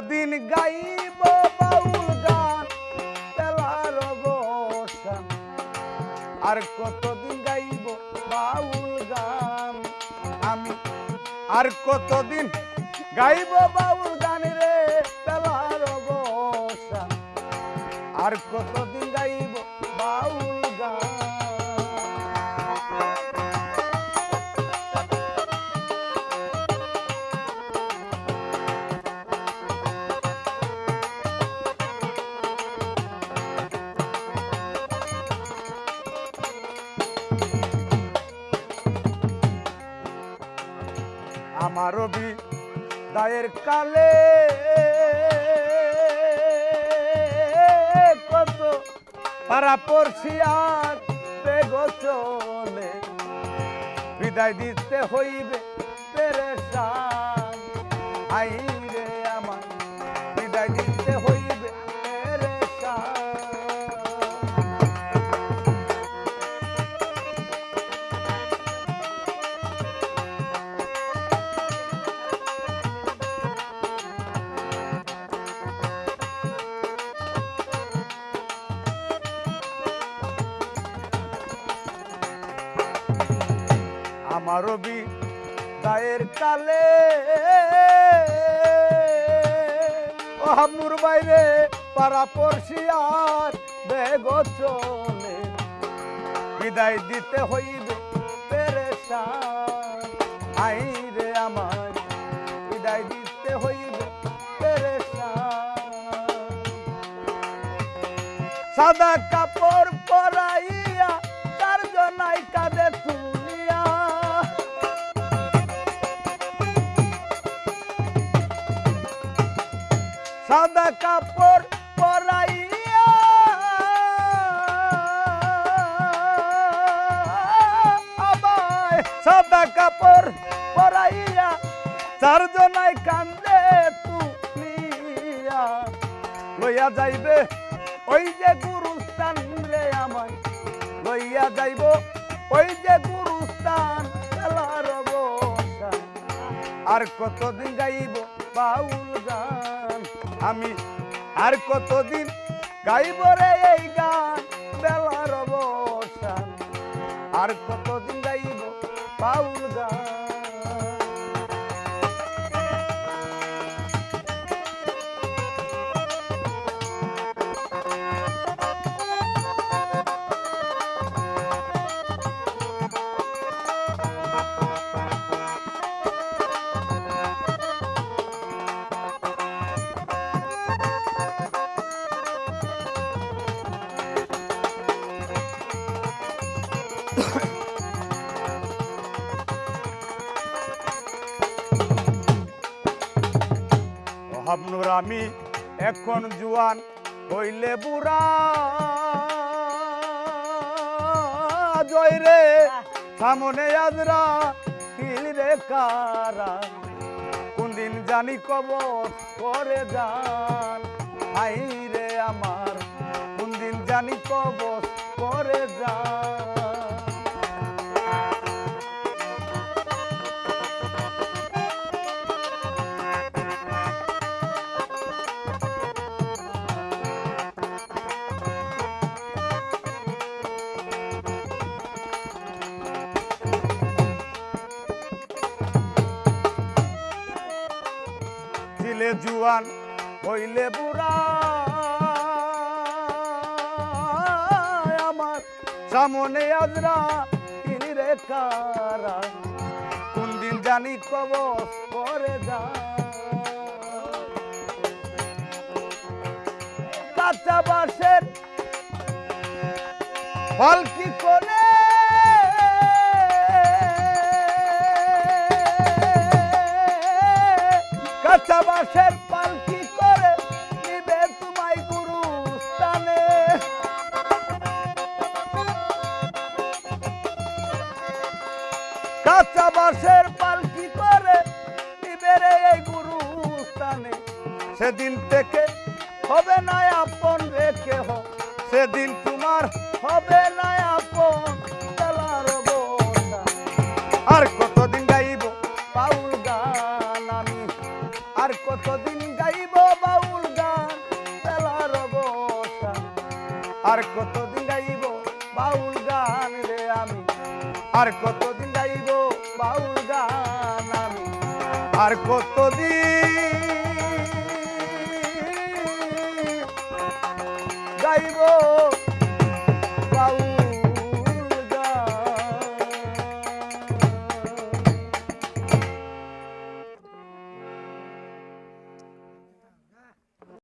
কতদিন গাইব বাউল গান বেলার অবসান, আর কতদিন গাইব বাউল গান আমি, আর কতদিন গাইব বাউল গান রে বেলার অবসান, আর কতদিন গাইব বাউল গান। আমার বিদায়ের কালে কত পারা পড়ছি আর বেগো চলে, বিদায় দিতে হইবে পেরেশান, আই রে আমার বিদায় দিতে হইবে পেরেশান। আমার বিদায়ের কালে ও হামনুর বাইরে পাড়া পড়শি আর বেগো চলে, বিদায় দিতে হইবে পেরেশান, আই রে আমার বিদায় দিতে হইবে পেরেশান। সাদা কাপড় পরাইয়া তার জনাই কাঁধে তুলিয়া, সাদা কাপড় পরাইয়া আমায়, সাদা কাপড় পরাইয়া চারজনাই কান্দে তুলিয়া, লইয়া যাইবে ওই যে গুরুস্থান রে আমায়, লইয়া যাইব ওই যে গুরুস্থান বেলার অবসান, আর কতদিন গাইব বাউল গান আমি, আর কতদিন গাইব রে এই গান বেলার অবসান, আর কতদিন গাইব বাউল গান। হাবনুর আমি এখন জুয়ান হইলে বুড়া, জয় রে সামনে আজরা তিল রে কারা, কোন দিন জানি কবর করে যান, আই রে আমার কোন দিন জানি কবর করে যান। ছিলে জুয়ান হইলে বুড়া, আমার সামনে আজরা তিল রে কারা, কোন দিন জানি কবর করে যান। কাঁচা বাঁশের পালকি করে কাঁচা বাঁশের পালকি করে নিবে তোমায় গুরুস্থানে, কাঁচা বাঁশের পালকি করে নিবে রে এই গুরুস্থানে, সেদিন থেকে হবে না আপন রে কেহ, সেদিন তোমার হবে না আপন বেলার অবসান, আর কতদিন গাইব বাউল গান আমি, আর কতদিন গাইব আর কতদিন গাইব বাউল গান রে আমি, আর কতদিন গাইব বাউল গান আমি, আর কতদিন